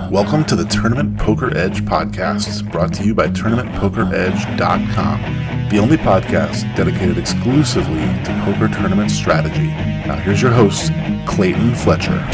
Welcome to the Tournament Poker Edge podcast, brought to you by TournamentPokerEdge.com, the only podcast dedicated exclusively to poker tournament strategy. Now here's your host, Clayton Fletcher.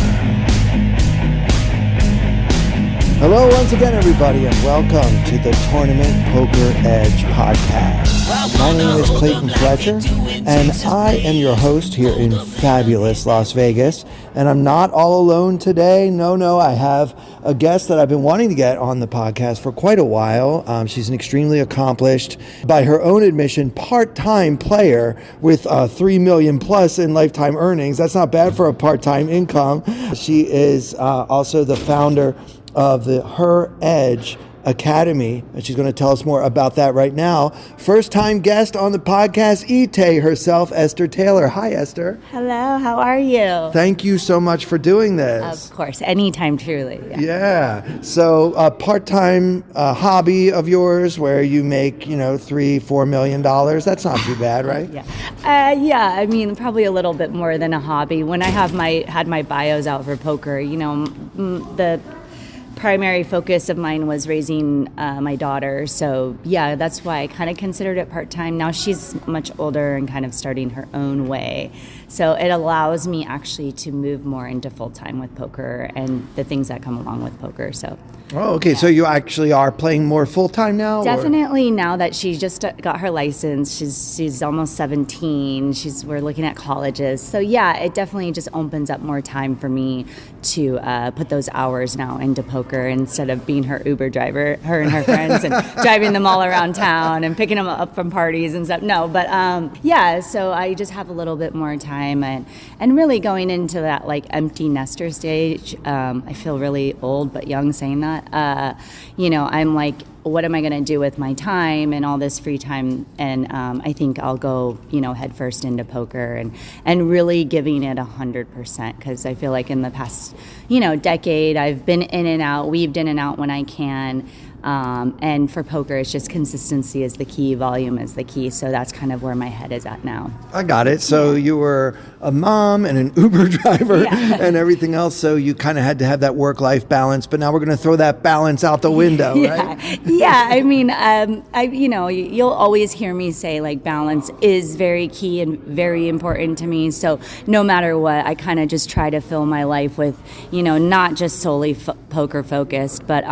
Hello once again, everybody, and welcome to the Tournament Poker Edge podcast. My name is Clayton Fletcher, and I am your host here in fabulous Las Vegas. And I'm not all alone today. No, I have a guest that I've been wanting to get on the podcast for quite a while. She's an extremely accomplished, by her own admission, part-time player with $3 million plus in lifetime earnings. That's not bad for a part-time income. She is also the founder of the Her Edge Academy, and she's going to tell us more about that right now. First-time guest on the podcast, E-Tay herself, Esther Taylor. Hi, Esther. Hello, how are you? Thank you so much for doing this. Of course, anytime, truly. Yeah. So a part-time hobby of yours where you make, $3-4 million. That's not too bad, right? Yeah. I mean, probably a little bit more than a hobby. When I had my bios out for poker, the primary focus of mine was raising my daughter. So yeah, that's why I kind of considered it part-time. Now she's much older and kind of starting her own way. So it allows me actually to move more into full-time with poker and the things that come along with poker. So. Oh, okay. Yeah. So you actually are playing more full-time now? Definitely, now that she just got her license. She's almost 17. We're looking at colleges. So yeah, it definitely just opens up more time for me to put those hours now into poker instead of being her Uber driver, her and her friends, and driving them all around town and picking them up from parties and stuff. No, but so I just have a little bit more time and really going into that like empty nester stage. I feel really old but young saying that. I'm like, what am I going to do with my time and all this free time? And I think I'll go, head first into poker and really giving it 100%, because I feel like in the past, decade, I've been in and out, weaved in and out when I can. And for poker, it's just consistency is the key, volume is the key. So that's kind of where my head is at now. I got it. So you were a mom and an Uber driver and everything else. So you kind of had to have that work-life balance. But now we're going to throw that balance out the window, right? Yeah. I mean, you'll always hear me say like balance is very key and very important to me. So no matter what, I kind of just try to fill my life with, not just solely poker focused, but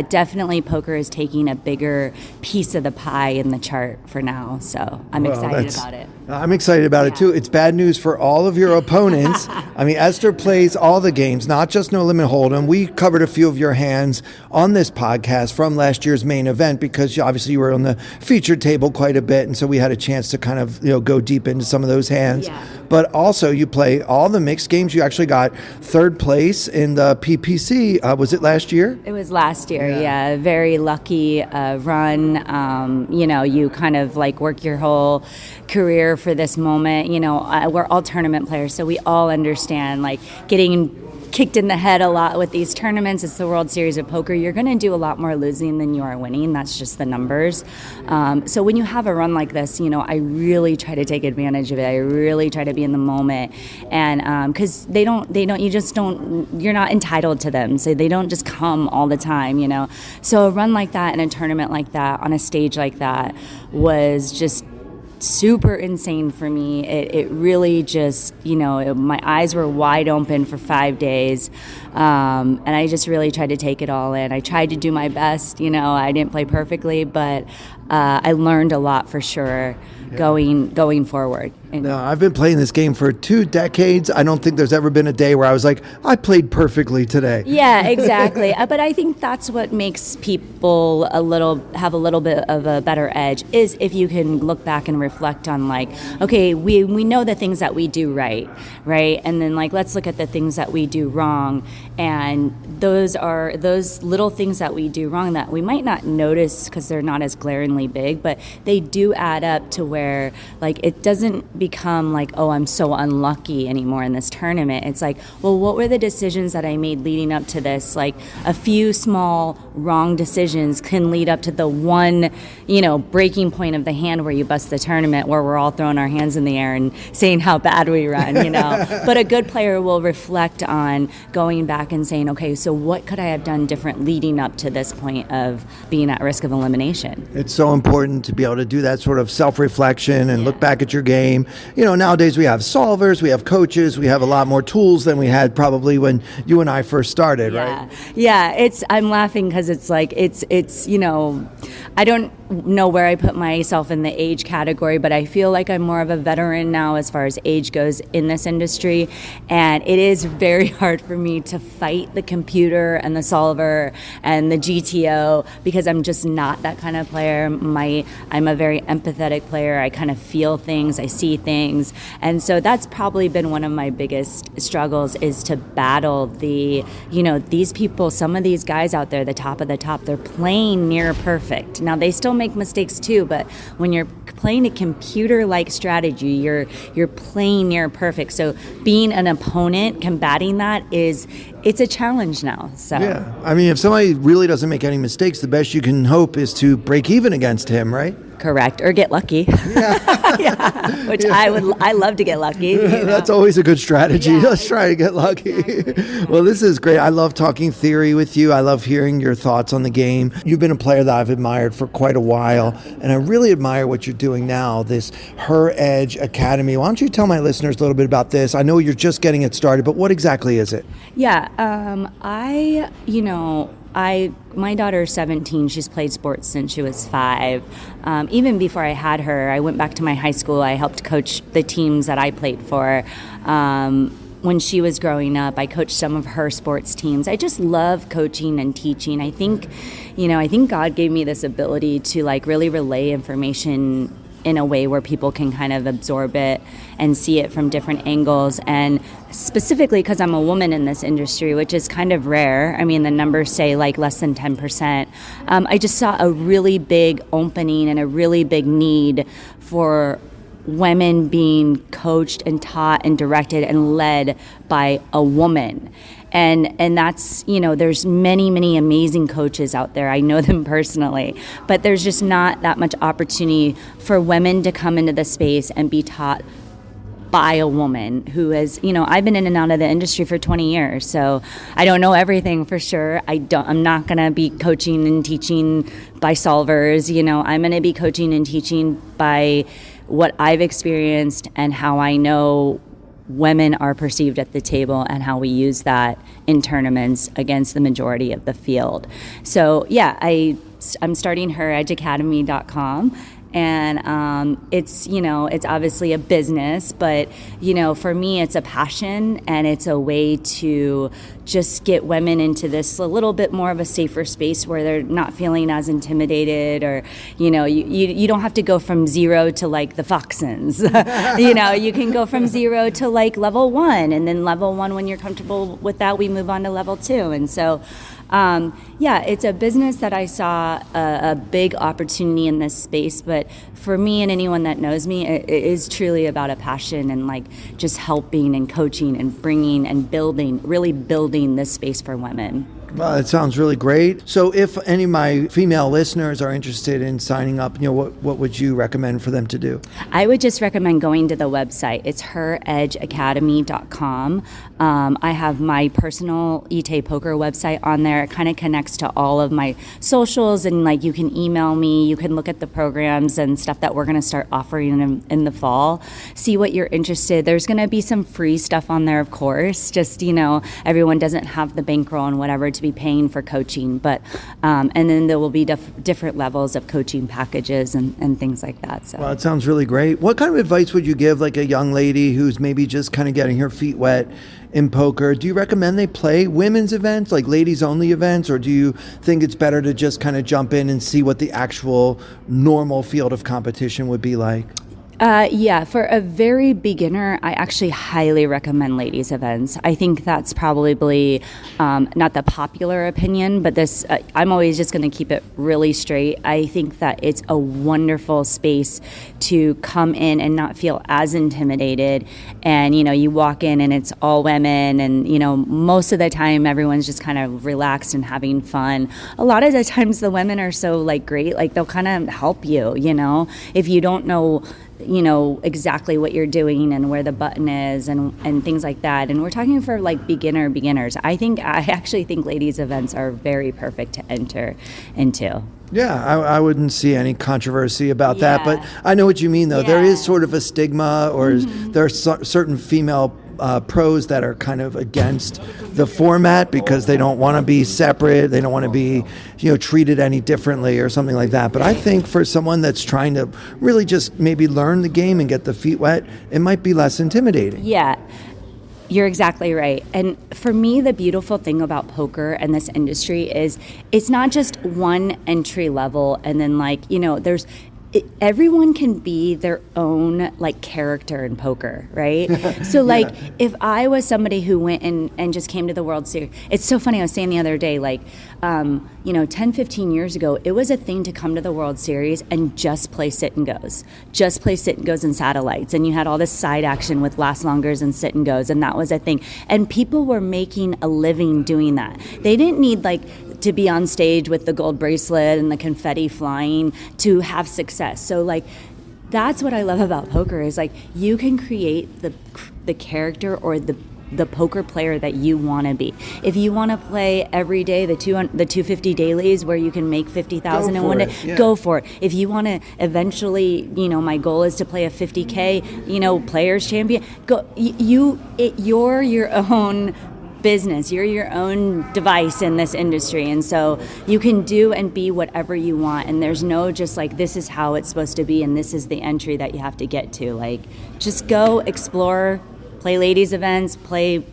definitely poker is taking a bigger piece of the pie in the chart for now. So I'm excited about it. I'm excited about it too. It's bad news for all of your opponents. I mean, Esther plays all the games, not just No Limit Hold'em. We covered a few of your hands on this podcast from last year's main event because obviously you were on the featured table quite a bit, and so we had a chance to kind of go deep into some of those hands. Yeah. But also you play all the mixed games. You actually got third place in the PPC. Was it last year? It was last year, yeah. Very lucky run. You kind of like work your whole career for this moment. We're all tournament players, so we all understand like getting kicked in the head a lot with these tournaments. It's the World Series of Poker. You're going to do a lot more losing than you are winning. That's just the numbers. So when you have a run like this, I really try to take advantage of it. I really try to be in the moment, and because you're not entitled to them, so they don't just come all the time. So a run like that and a tournament like that on a stage like that was just super insane for me. It really just, my eyes were wide open for 5 days, and I just really tried to take it all in. I tried to do my best. I didn't play perfectly, but I learned a lot for sure going forward. No, I've been playing this game for 2 decades. I don't think there's ever been a day where I was like, I played perfectly today. Yeah, exactly. But I think that's what makes people have a little bit of a better edge, is if you can look back and reflect on like, okay, we know the things that we do right? And then like, let's look at the things that we do wrong. And those little things that we do wrong that we might not notice because they're not as glaringly extremely big, but they do add up to where like it doesn't become like, oh, I'm so unlucky anymore in this tournament. It's like, well, what were the decisions that I made leading up to this? Like a few small wrong decisions can lead up to the one, breaking point of the hand where you bust the tournament, where we're all throwing our hands in the air and saying how bad we run, But a good player will reflect on going back and saying, okay, so what could I have done different leading up to this point of being at risk of elimination? It's so important to be able to do that sort of self-reflection and look back at your game. Nowadays we have solvers, we have coaches, we have a lot more tools than we had probably when you and I first started, right? Yeah, I'm laughing because it's like, it's I don't know where I put myself in the age category, but I feel like I'm more of a veteran now as far as age goes in this industry, and it is very hard for me to fight the computer and the solver and the GTO because I'm just not that kind of player. I'm a very empathetic player. I kind of feel things, I see things, and so that's probably been one of my biggest struggles, is to battle these people, some of these guys out there, the top of the top, they're playing near perfect. Now they still make mistakes too, but when you're playing a computer-like strategy, you're playing near perfect. So being an opponent, combating that it's a challenge now. So yeah, I mean, if somebody really doesn't make any mistakes, the best you can hope is to break even against him, right? Correct, or get lucky. Yeah, which I love to get lucky. That's always a good strategy. Yeah, Let's try to get lucky. Exactly. Well, this is great. I love talking theory with you. I love hearing your thoughts on the game. You've been a player that I've admired for quite a while, and I really admire what you're doing now, this Her Edge Academy. Why don't you tell my listeners a little bit about this? I know you're just getting it started, but what exactly is it? Yeah, my daughter's 17. She's played sports since she was 5. Even before I had her, I went back to my high school. I helped coach the teams that I played for. When she was growing up, I coached some of her sports teams. I just love coaching and teaching. I think God gave me this ability to like really relay information in a way where people can kind of absorb it and see it from different angles. And specifically because I'm a woman in this industry, which is kind of rare. I mean, the numbers say like less than 10%. I just saw a really big opening and a really big need for women being coached and taught and directed and led by a woman. And that's, there's many amazing coaches out there. I know them personally, but there's just not that much opportunity for women to come into the space and be taught by a woman who has, I've been in and out of the industry for 20 years, so I don't know everything for sure. I'm not going to be coaching and teaching by solvers, I'm going to be coaching and teaching by what I've experienced and how I know women are perceived at the table and how we use that in tournaments against the majority of the field. So yeah, I'm starting heredgeacademy.com. And it's obviously a business, but for me it's a passion, and it's a way to just get women into this a little bit more of a safer space where they're not feeling as intimidated, or you don't have to go from 0 to like the Foxens. You can go from 0 to like level 1, and then level 1, when you're comfortable with that, we move on to level 2. And so it's a business that I saw a big opportunity in this space, but for me and anyone that knows me, it is truly about a passion and like just helping and coaching and bringing and really building this space for women. Well, it sounds really great. So if any of my female listeners are interested in signing up, what would you recommend for them to do? I would just recommend going to the website. It's heredgeacademy.com. I have my personal E-Tay poker website on there. It kind of connects to all of my socials, and like you can email me, you can look at the programs and stuff that we're going to start offering in the fall. See what you're interested. There's going to be some free stuff on there, of course. Just, everyone doesn't have the bankroll and whatever to be paying for coaching, but and then there will be different levels of coaching packages and things like that. So, well, it sounds really great. What kind of advice would you give like a young lady who's maybe just kind of getting her feet wet in poker? Do you recommend they play women's events, like ladies only events, or do you think it's better to just kind of jump in and see what the actual normal field of competition would be like? Yeah, for a very beginner, I actually highly recommend ladies events. I think that's probably not the popular opinion, but this I'm always just going to keep it really straight. I think that it's a wonderful space to come in and not feel as intimidated. And, you walk in and it's all women and, most of the time everyone's just kind of relaxed and having fun. A lot of the times the women are so great, they'll kind of help you, if you don't know exactly what you're doing and where the button is and things like that. And we're talking for beginners. I actually think ladies events are very perfect to enter into. Yeah, I wouldn't see any controversy about that, but I know what you mean, though. Yeah. There is sort of a stigma, or there are certain female pros that are kind of against the format because they don't want to be separate, they don't want to be treated any differently or something like that. But I think for someone that's trying to really just maybe learn the game and get the feet wet, it might be less intimidating. Yeah. You're exactly right. And for me, the beautiful thing about poker and this industry is it's not just one entry level and then there's everyone can be their own character in poker, right? So if I was somebody who went and just came to the World Series, it's so funny. I was saying the other day, 10, 15 years ago, it was a thing to come to the World Series and just play sit and goes, and satellites. And you had all this side action with last longers and sit and goes. And that was a thing. And people were making a living doing that. They didn't need to be on stage with the gold bracelet and the confetti flying to have success. So that's what I love about poker is you can create the character or the poker player that you want to be. If you want to play every day the 250 dailies where you can make 50,000 in one day, go for it. If you want to eventually, my goal is to play a 50K, players champion, go. You're your own business. You're your own device in this industry, and so you can do and be whatever you want, and there's no just this is how it's supposed to be and this is the entry that you have to get to. Just go explore, play ladies events, play,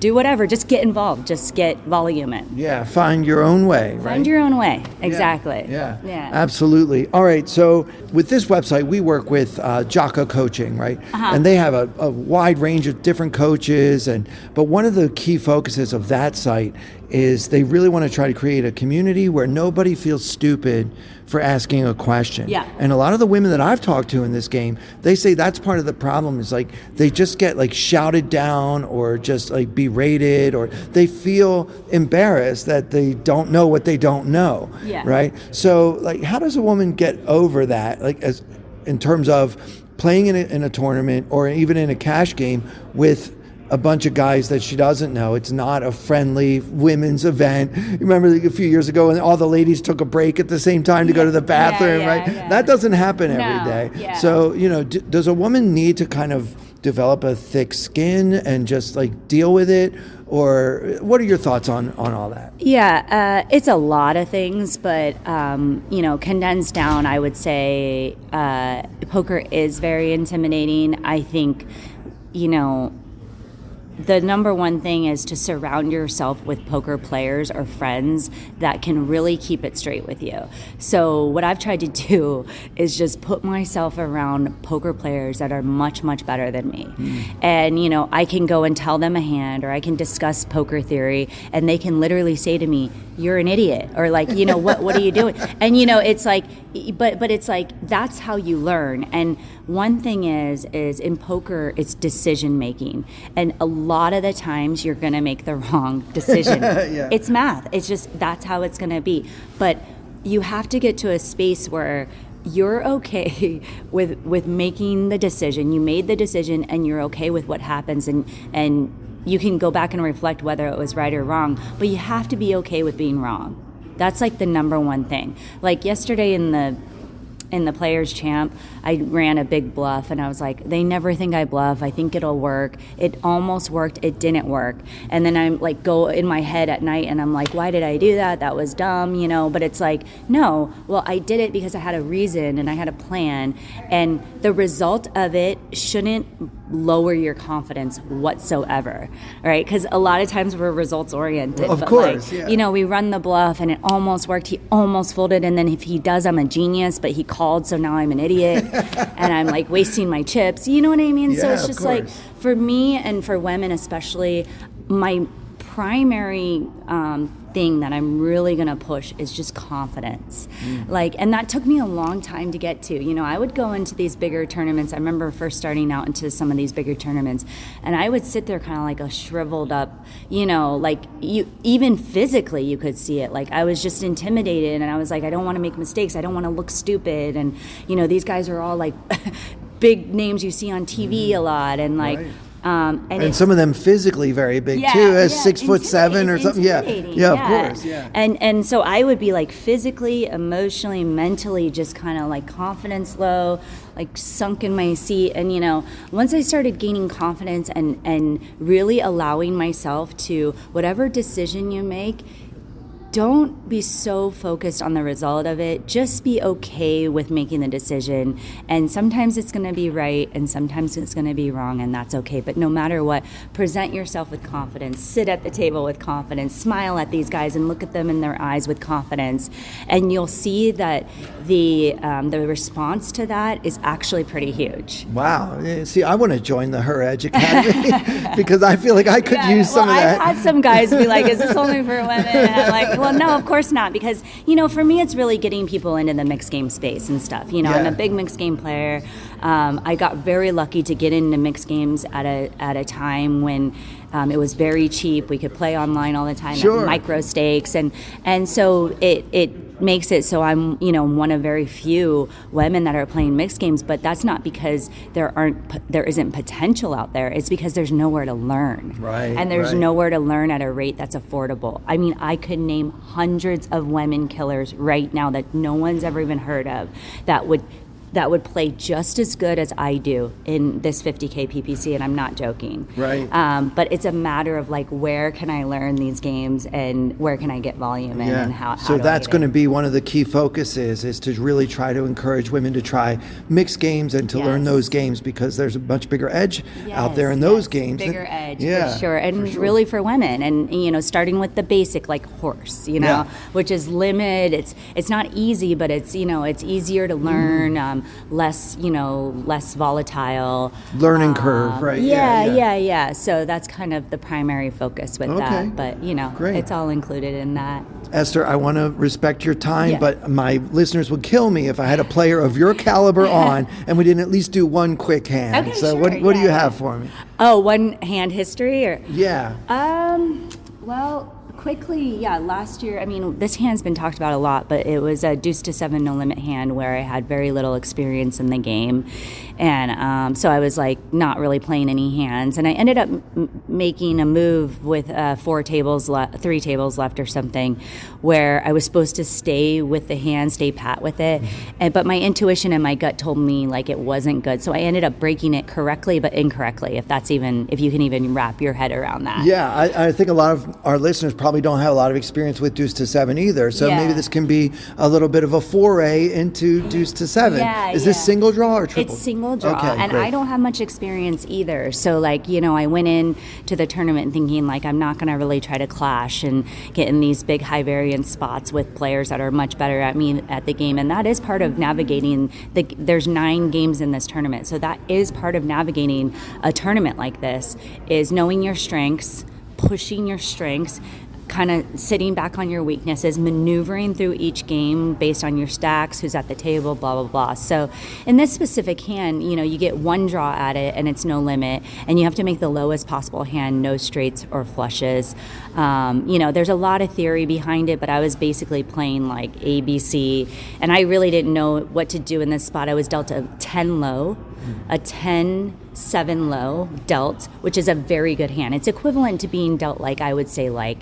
do whatever, just get involved, just get volume in. Yeah, find your own way, right? Find your own way, exactly. Yeah, absolutely. All right, so with this website, we work with Jocko Coaching, right? And they have a wide range of different coaches, but one of the key focuses of that site is they really want to try to create a community where nobody feels stupid for asking a question. Yeah. And a lot of the women that I've talked to in this game, they say that's part of the problem is they just get shouted down or just berated, or they feel embarrassed that they don't know what they don't know. Yeah. Right? So how does a woman get over that? As in terms of playing in a tournament or even in a cash game with a bunch of guys that she doesn't know. It's not a friendly women's event. You remember a few years ago when all the ladies took a break at the same time to go to the bathroom, right? Yeah. That doesn't happen every day. Yeah. So, does a woman need to kind of develop a thick skin and just deal with it? Or what are your thoughts on all that? Yeah, it's a lot of things, but, condensed down, I would say poker is very intimidating. I think, the number one thing is to surround yourself with poker players or friends that can really keep it straight with you. So what I've tried to do is just put myself around poker players that are much, much better than me. And, I can go and tell them a hand, or I can discuss poker theory, and they can literally say to me, "You're an idiot," or what are you doing? And, it's but it's that's how you learn. And one thing is in poker, it's decision making. And a lot of the times you're going to make the wrong decision. Yeah. It's math. It's just, that's how it's going to be. But you have to get to a space where you're okay with making the decision. You made the decision and you're okay with what happens, and you can go back and reflect whether it was right or wrong, but you have to be okay with being wrong. That's the number one thing. Yesterday in the Players Champ, I ran a big bluff, and I was they never think I bluff. I think it'll work. It almost worked. It didn't work. And then I'm go in my head at night, and I'm why did I do that? That was dumb, But it's no. Well, I did it because I had a reason and I had a plan, and the result of it shouldn't lower your confidence whatsoever, right? Because a lot of times we're results oriented. Of course, yeah. You know, we run the bluff and it almost worked. He almost folded, and then if he does, I'm a genius, but he called, so now I'm an idiot, and I'm like wasting my chips. You know what I mean? Yeah, so it's of just course. like, for me and for women especially, my primary thing that I'm really going to push is just confidence. Like, and that took me a long time to get to. You know, I would go into these bigger tournaments. I remember first starting out into some of these bigger tournaments, and I would sit there kind of like a shriveled up, you know, like you, even physically you could see it. Like I was just intimidated, and I was like, I don't want to make mistakes. I don't want to look stupid. And, you know, these guys are all like big names you see on TV a lot, and like, Right. And some of them physically very big too, as 6'7" or something. Yeah, of course. Yeah. And so I would be like physically, emotionally, mentally, just kind of like confidence low, like sunk in my seat. And you know, once I started gaining confidence and really allowing myself to, whatever decision you make, don't be so focused on the result of it. Just be okay with making the decision. And sometimes it's going to be right, and sometimes it's going to be wrong, and that's okay. But no matter what, present yourself with confidence. Sit at the table with confidence. Smile at these guys and look at them in their eyes with confidence. And you'll see that the response to that is actually pretty huge. Wow. Yeah, see, I want to join the Her Edge Academy because I feel like I could use some of that. I've had some guys be like, is this only for women? And I'm like, well, no, of course not. Because, you know, for me, it's really getting people into the mixed game space and stuff. You know, I'm a big mixed game player. I got very lucky to get into mixed games at a time when it was very cheap. We could play online all the time at micro stakes. And so it makes it so I'm, you know, one of very few women that are playing mixed games, but that's not because there isn't potential out there. It's because there's nowhere to learn. Right. And there's nowhere to learn at a rate that's affordable. I mean, I could name hundreds of women killers right now that no one's ever even heard of that would play just as good as I do in this 50K PPC, and I'm not joking. Right. But it's a matter of like, where can I learn these games and where can I get volume in, and how So do that's I going to be one of the key focuses, is to really try to encourage women to try mixed games and to learn those games, because there's a much bigger edge out there in those games. Bigger edge, for sure. And really for women. And, you know, starting with the basic, like horse, you know, which is limited. It's not easy, but it's, you know, it's easier to learn. Less volatile. Learning curve, right? Yeah. So that's kind of the primary focus with that. But, you know, it's all included in that. Esther, I want to respect your time, but my listeners would kill me if I had a player of your caliber on and we didn't at least do one quick hand. Okay, so sure, what do you have for me? Oh, one hand history? Or well, quickly, last year, I mean, this hand's been talked about a lot, but it was a deuce to 7 no limit hand where I had very little experience in the game. And so I was like not really playing any hands. And I ended up making a move with 3 tables left or something, where I was supposed to stay with the hand, stay pat with it. But my intuition and my gut told me like it wasn't good. So I ended up breaking it correctly, but incorrectly, if you can even wrap your head around that. Yeah, I think a lot of our listeners probably don't have a lot of experience with deuce to 7 either. So maybe this can be a little bit of a foray into deuce to 7. Is this single draw or triple? It's single draw. Okay, and great. I don't have much experience either. So like, you know, I went in to the tournament thinking like I'm not going to really try to clash and get in these big high variance spots with players that are much better at me at the game. And that is part of navigating there's 9 games in this tournament. So that is part of navigating a tournament like this, is knowing your strengths, pushing your strengths, kind of sitting back on your weaknesses, maneuvering through each game based on your stacks, who's at the table, blah, blah, blah. So in this specific hand, you know, you get 1 draw at it and it's no limit, and you have to make the lowest possible hand, no straights or flushes. You know, there's a lot of theory behind it, but I was basically playing like ABC, and I really didn't know what to do in this spot. I was dealt a 10 low, a 10-7 low dealt, which is a very good hand. It's equivalent to being dealt like, I would say, like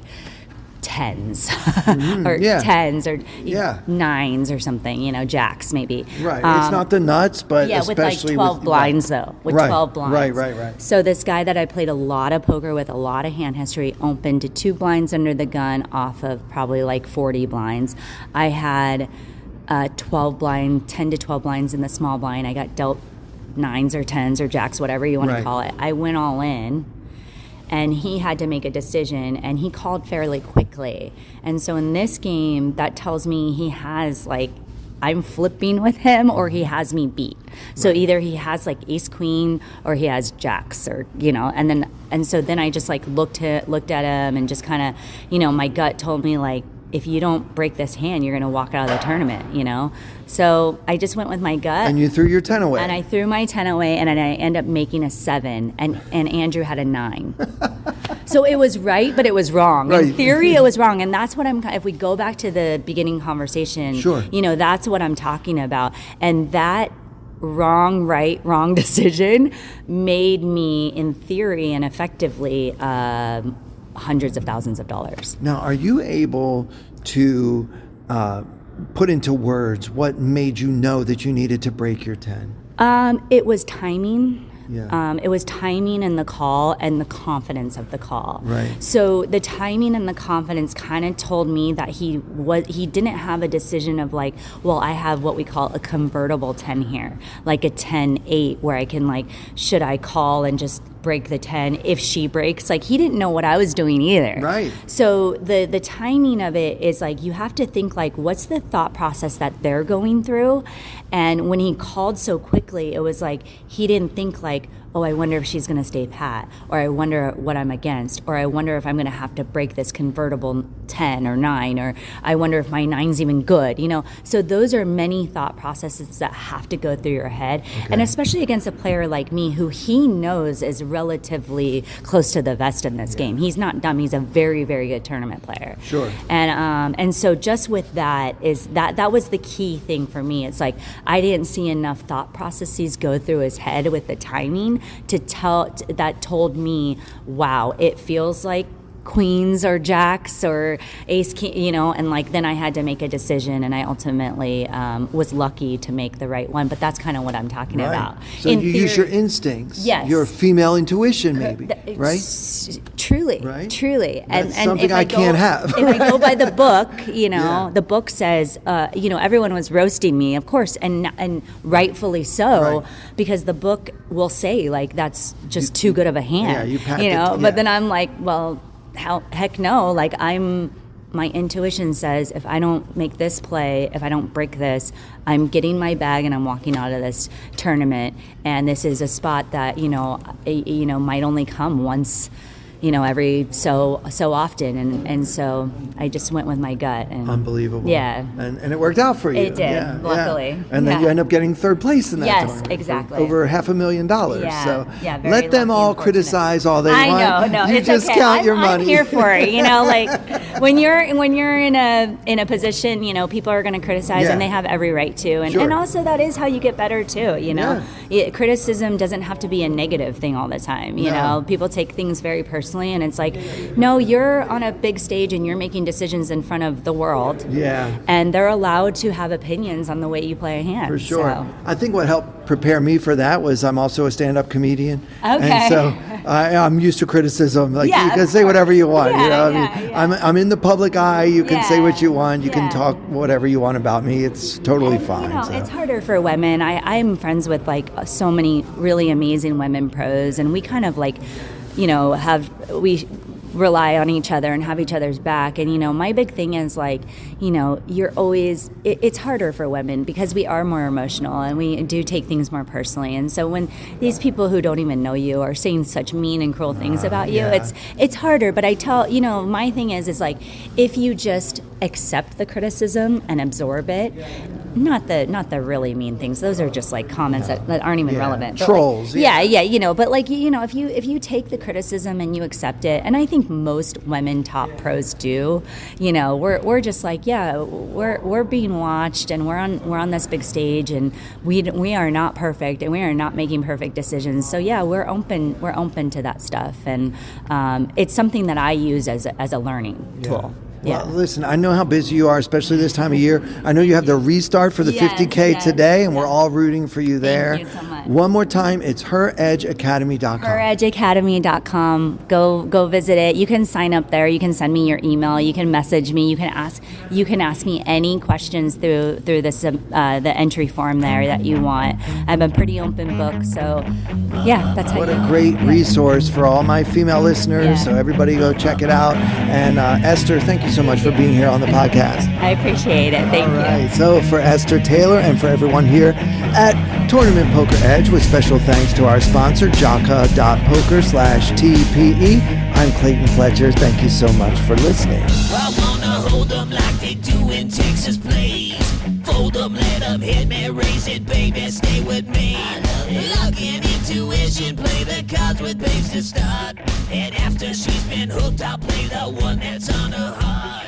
10s or 10s or 9s or something, you know, jacks maybe. Right. It's not the nuts, but especially with like 12 blinds though. With 12 blinds. Right. So this guy that I played a lot of poker with, a lot of hand history, opened to 2 blinds under the gun off of probably like 40 blinds. I had 10 to 12 blinds in the small blind. I got dealt nines or tens or jacks, whatever you want to call it. I went all in, and he had to make a decision, and he called fairly quickly. And so in this game, that tells me he has like, I'm flipping with him, or he has me beat. So either he has like ace queen, or he has jacks, or and so then I just like looked at him, and just kind of, my gut told me like, if you don't break this hand, you're going to walk out of the tournament, So I just went with my gut. And you threw your 10 away. And I threw my 10 away, and I ended up making a 7, and Andrew had a 9. So it was right, but it was wrong. Right. In theory, it was wrong. And that's what if we go back to the beginning conversation, sure. That's what I'm talking about. And that wrong decision made me, in theory and effectively, hundreds of thousands of dollars. Now, are you able to put into words what made you know that you needed to break your 10? It was timing. Yeah. It was timing and the call and the confidence of the call. Right. So the timing and the confidence kind of told me that he didn't have a decision of like, well, I have what we call a convertible 10 here, like a 10-8, where I can like, should I call and just break the 10 if she breaks? Like, he didn't know what I was doing either. Right. So the timing of it is like, you have to think like, what's the thought process that they're going through? And when he called so quickly, it was like, he didn't think like, oh, I wonder if she's going to stay pat, or I wonder what I'm against, or I wonder if I'm going to have to break this convertible 10 or 9, or I wonder if my 9's even good, So those are many thought processes that have to go through your head. Okay. And especially against a player like me, who he knows is relatively close to the vest in this game. He's not dumb. He's a very, very good tournament player. Sure. And so just with that was the key thing for me. It's like, I didn't see enough thought processes go through his head with the timing that told me, wow, it feels like queens or jacks or ace king, and like then I had to make a decision, and I ultimately was lucky to make the right one. But that's kind of what I'm talking about. So you use your instincts, yes, your female intuition, maybe, right? Truly, right? Truly. That's something I can't have. If I go by the book, the book says, everyone was roasting me, of course, and rightfully so, because the book will say like, that's just too good of a hand, But then I'm like, well, heck no, like my intuition says, if I don't make this play, if I don't break this, I'm getting my bag and I'm walking out of this tournament. And this is a spot that, might only come once, every so often. And so I just went with my gut. And unbelievable. Yeah. And it worked out for you. It did, luckily. Yeah. And then you end up getting third place in that tournament. Yes, exactly. Over $500,000. Yeah. So very let them all criticize all they want. I know, you it's just okay. count your money. I'm here for it. Like when you're in a position, people are going to criticize, and they have every right to. And, and also that is how you get better too. Criticism doesn't have to be a negative thing all the time. People take things very personally. And it's like, no, you're on a big stage and you're making decisions in front of the world. Yeah. And they're allowed to have opinions on the way you play a hand. For sure. So. I think what helped prepare me for that was I'm also a stand-up comedian. Okay. And so I'm used to criticism. Like, you can say whatever you want. I'm in the public eye. You can say what you want. You can talk whatever you want about me. It's totally fine. It's harder for women. I'm friends with like so many really amazing women pros, and we kind of like, we rely on each other and have each other's back. And, my big thing is like, you're always, it's harder for women because we are more emotional and we do take things more personally. And so when these people who don't even know you are saying such mean and cruel things about you, it's harder. But I tell, my thing is like, if you just accept the criticism and absorb it, not the really mean things. Those are just like comments that aren't even relevant. But trolls. Like, but like, if you take the criticism and you accept it, and I think most women top pros do, we're just like, we're being watched, and we're on this big stage, and we are not perfect, and we are not making perfect decisions. So we're open to that stuff, and it's something that I use as a learning tool. Well, listen, I know how busy you are, especially this time of year. I know you have the restart for the 50K today, and we're all rooting for you there. Thank you so much. much. One more time, it's heredgeacademy.com. heredgeacademy.com. Go visit it. You can sign up there. You can send me your email. You can message me. You can ask me any questions through this the entry form there that you want. I'm a pretty open book, so yeah, that's how. What a great resource for all my female listeners. Yeah. So everybody go check it out. And Esther, thank you so much for being here on the podcast. I appreciate it. Thank All right. you. So for Esther Taylor and for everyone here at Tournament Poker Edge, with special thanks to our sponsor, jaka.poker/TPE, I'm Clayton Fletcher. Thank you so much for listening. I wanna hold them like they do in Texas, please. Fold them, let them hit me, raise it, baby, stay with me. Log in intuition, play the cards with babes to start. And after she's been hooked, I'll play the one that's on her heart.